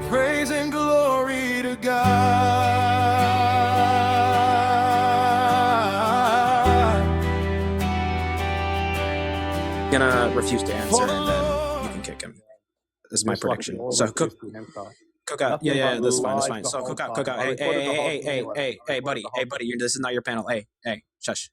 Praise and glory to God. I'm gonna refuse to answer, and then you can kick him. This is my prediction. So COOKout, yeah, that's fine. So COOKout, hey, buddy, this is not your panel. Hey, shush.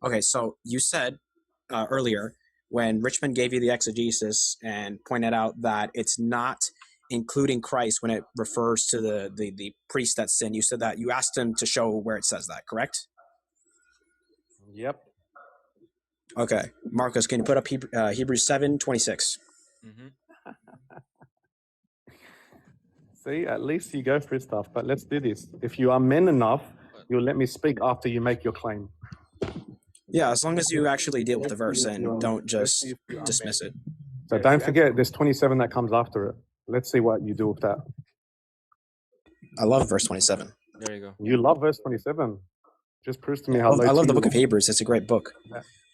Okay, so you said earlier when Richmond gave you the exegesis and pointed out that it's not including Christ when it refers to the priest that sinned. You said that you asked him to show where it says that, correct? Yep. Okay, Marcos, can you put up Hebrews 7:26? Mm-hmm. See, at least you go through stuff, but let's do this. If you are men enough, you'll let me speak after you make your claim. Yeah, as long as you actually deal with the verse and don't just dismiss it. So don't forget, there's 27 that comes after it. Let's see what you do with that. I love verse 27. There you go. You love verse 27. Just proves to me how I love the book of Hebrews. It's a great book.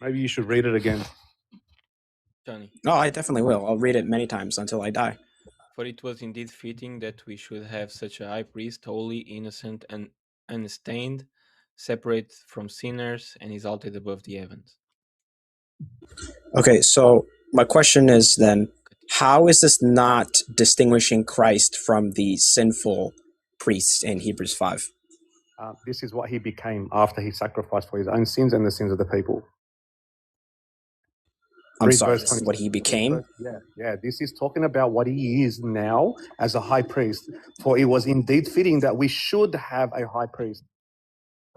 Maybe you should read it again. Johnny. No, I definitely will. I'll read it many times until I die. For it was indeed fitting that we should have such a high priest, holy, innocent, and unstained, separate from sinners, and exalted above the heavens. Okay, so my question is then, how is this not distinguishing Christ from the sinful priests in Hebrews 5? This is what he became after he sacrificed for his own sins and the sins of the people. I'm sorry, this is what he became? Yeah. This is talking about what he is now as a high priest. For it was indeed fitting that we should have a high priest.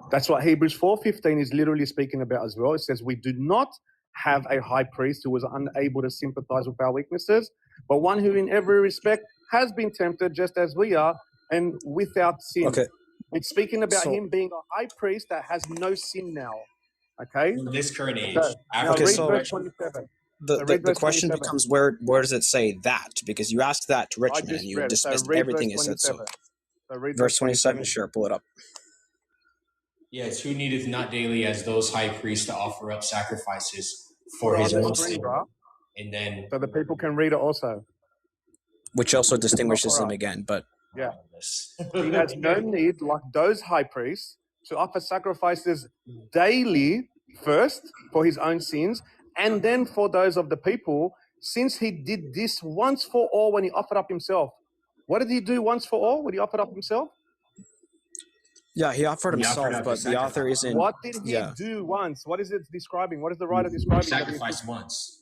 That's what Hebrews 4:15 is literally speaking about as well. It says we do not have a high priest who was unable to sympathize with our weaknesses, but one who in every respect has been tempted just as we are and without sin. Okay. It's speaking about him being a high priest that has no sin now. Okay? In this current age. Verse 27. The question becomes where does it say that? Because you asked that to Richmond and you dismissed everything it said. So verse 27, sure, pull it up. Yes, who needeth not daily as those high priests to offer up sacrifices for his own sin. And then so the people can read it also. Which also distinguishes him again, but yeah. He has no need, like those high priests, to offer sacrifices daily first for his own sins, and then for those of the people, since he did this once for all when he offered up himself. What did he do once for all when he offered up himself? Yeah, he offered himself, but the author isn't... What did he do once? What is it describing? What is the writer describing? Sacrifice once.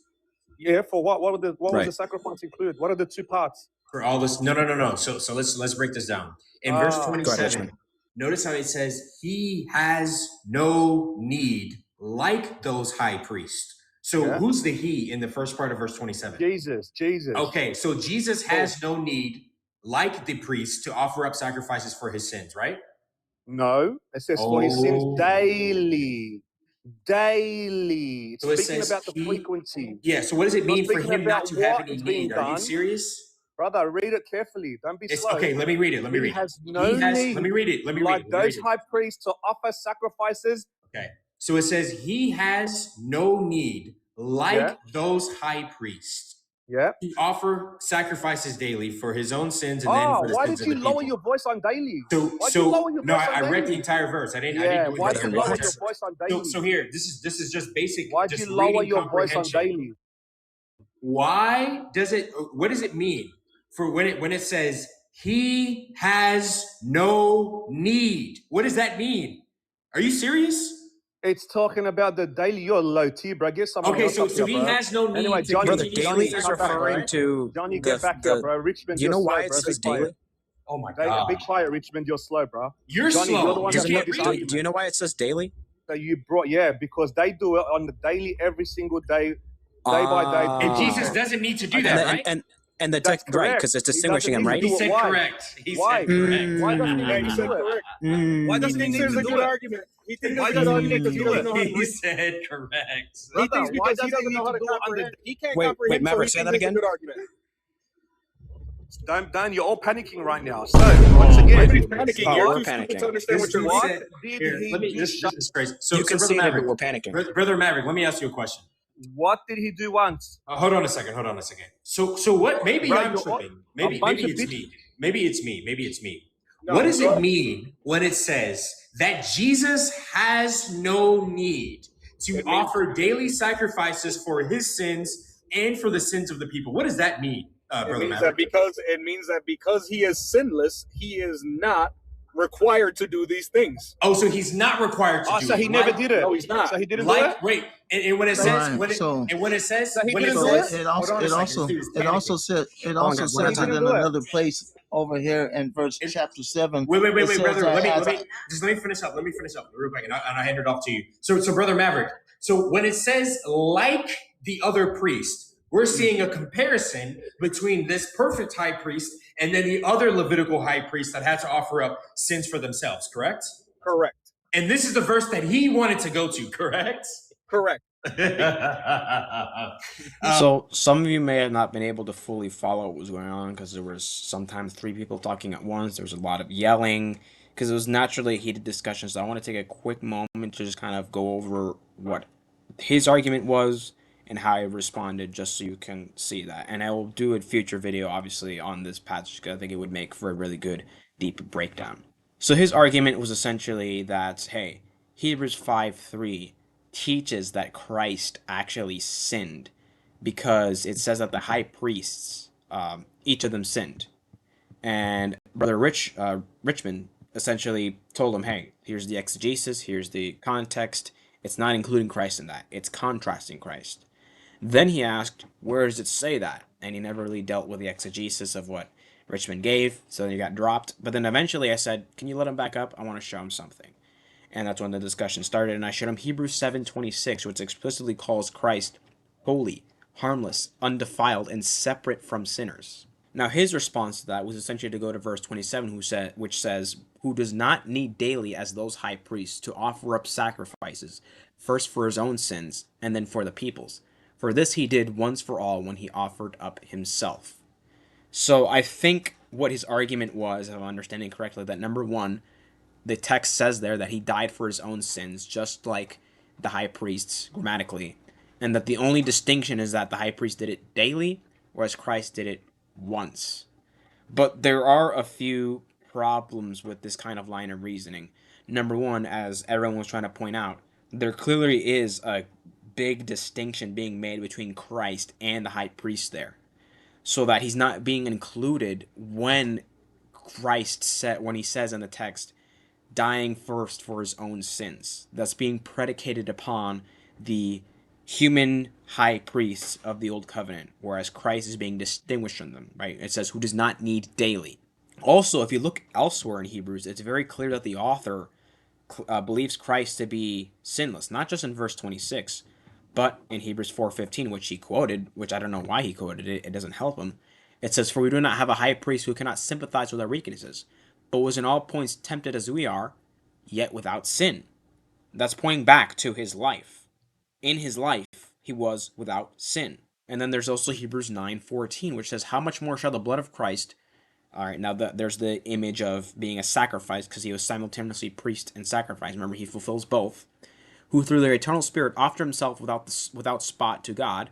Yeah, for what? What was the sacrifice include? What are the two parts? For all this, no. So let's break this down. In verse 27, notice how it says he has no need like those high priests. So who's the he in the first part of verse 27? Jesus. Okay, so Jesus has no need like the priest to offer up sacrifices for his sins, right? No, it says for his sins daily. It's so speaking about the frequency. Yeah, so what does it mean for him not to have any need? Are you serious? Brother, read it carefully. Don't be slow. Okay, let me read it. He has no need. Let me read it. Like those high priests to offer sacrifices. Okay, so it says he has no need like those high priests. Yeah. To offer sacrifices daily for his own sins and then for the why sins did you of the lower people. your voice on daily? I read the entire verse. I didn't. Why did you lower your voice on daily? So here, this is just basic. Why did you lower your voice on daily? Why does it? What does it mean for when it says he has no need? What does that mean? Are you serious? It's talking about the daily. You're low T, bro. Get someone else up so here, he has no need. Anyway, Johnny, brother, daily is referring to. Johnny, get back there, bro. Richmond, do you know why it says daily? Oh my God! Be quiet, Richmond. You're slow, bro. You're Johnny, slow. You're the one that do you know why it says daily? So you brought because they do it on the daily, every single day, day by day. And Jesus doesn't need to do that, right? And the text, right, because it's distinguishing him, right? He said correct. Why? Why doesn't he need to do it? Why doesn't he need to do it? Argument. He said correct. He thinks because he doesn't know how to comprehend. He can't comprehend. Wait, Maverick, say that again. Dan, you're all panicking right now. So, once again, we're panicking. So, you can see that we're panicking. Brother Maverick, let me ask you a question. What did he do once? Hold on a second. So what? Maybe I'm tripping. Maybe it's me. maybe it's me. Maybe it's me. No, what does it mean when it says that Jesus has no need to offer daily sacrifices for his sins and for the sins of the people? What does that mean, Brother Maverick? It means that because he is sinless, he is not required to do these things. Oh, so he's not required to do so it. he never did it. No, he's not. So he didn't do Like, it? wait, and when it says, Right, when it, so- and when it says, So he when it didn't do says, it hold on a second, it also says guys, it in another place over here in verse chapter 7. Wait, It says brother. that Let me finish up. Let me finish up real quick, and I hand it off to you. So, Brother Maverick. So, when it says like the other priest, we're seeing a comparison between this perfect high priest and then the other Levitical high priest that had to offer up sins for themselves. Correct? Correct. And this is the verse that he wanted to go to. Correct? Correct. So some of you may have not been able to fully follow what was going on because there was sometimes 3 people talking at once. There was a lot of yelling because it was naturally a heated discussion. So I want to take a quick moment to just kind of go over what his argument was and how he responded, just so you can see that. And I will do a future video, obviously, on this passage because I think it would make for a really good, deep breakdown. So his argument was essentially that, hey, Hebrews 5:3 teaches that Christ actually sinned because it says that the high priests, each of them sinned. And Brother Richmond essentially told him, hey, here's the exegesis, here's the context. It's not including Christ in that. It's contrasting Christ. Then he asked, where does it say that? And he never really dealt with the exegesis of what Richmond gave, so he got dropped. But then eventually I said, can you let him back up? I want to show him something. And that's when the discussion started, and I showed him Hebrews 7:26, which explicitly calls Christ holy, harmless, undefiled, and separate from sinners. Now his response to that was essentially to go to verse 27, which says, who does not need daily as those high priests to offer up sacrifices, first for his own sins, and then for the people's. For this he did once for all when he offered up himself. So I think what his argument was, if I'm understanding correctly, that number one, the text says there that he died for his own sins, just like the high priests grammatically, and that the only distinction is that the high priest did it daily, whereas Christ did it once. But there are a few problems with this kind of line of reasoning. Number one, as everyone was trying to point out, there clearly is a big distinction being made between Christ and the high priest there, so that he's not being included when he says in the text, dying first for his own sins. That's being predicated upon the human high priests of the old covenant, whereas Christ is being distinguished from them, right? It says, who does not need daily. Also, if you look elsewhere in Hebrews, it's very clear that the author believes Christ to be sinless, not just in verse 26, but in Hebrews 4:15, which he quoted, which I don't know why he quoted it, it doesn't help him. It says, for we do not have a high priest who cannot sympathize with our weaknesses, but was in all points tempted as we are, yet without sin. That's pointing back to his life. In his life, he was without sin. And then there's also Hebrews 9:14, which says, how much more shall the blood of Christ... All right, now there's the image of being a sacrifice, because he was simultaneously priest and sacrifice. Remember, he fulfills both. Who through their eternal spirit offered himself without spot to God.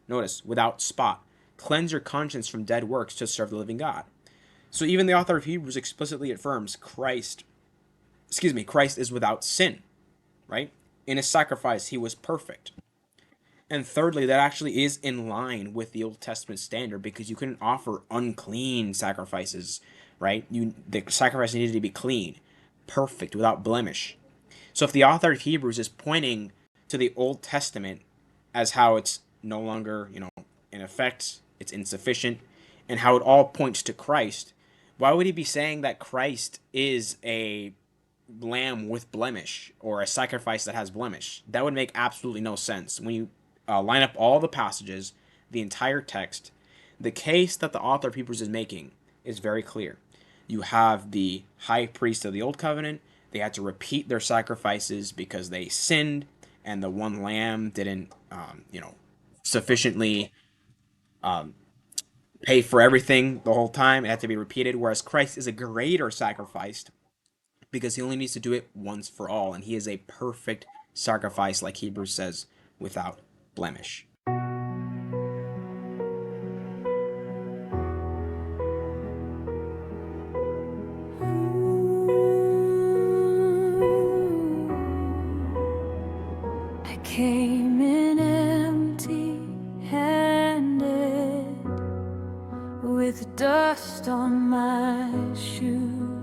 Notice, without spot. Cleanse your conscience from dead works to serve the living God. So even the author of Hebrews explicitly affirms Christ is without sin, right? In his sacrifice, he was perfect. And thirdly, that actually is in line with the Old Testament standard, because you couldn't offer unclean sacrifices, right? The sacrifice needed to be clean, perfect, without blemish. So if the author of Hebrews is pointing to the Old Testament as how it's no longer, in effect, it's insufficient, and how it all points to Christ, why would he be saying that Christ is a lamb with blemish or a sacrifice that has blemish? That would make absolutely no sense. When you line up all the passages, the entire text, the case that the author of Hebrews is making is very clear. You have the high priest of the Old Covenant. They had to repeat their sacrifices because they sinned, and the one lamb didn't, sufficiently pay for everything the whole time. It had to be repeated, whereas Christ is a greater sacrifice because he only needs to do it once for all, and he is a perfect sacrifice, like Hebrews says, without blemish. came in empty-handed with dust on my shoes.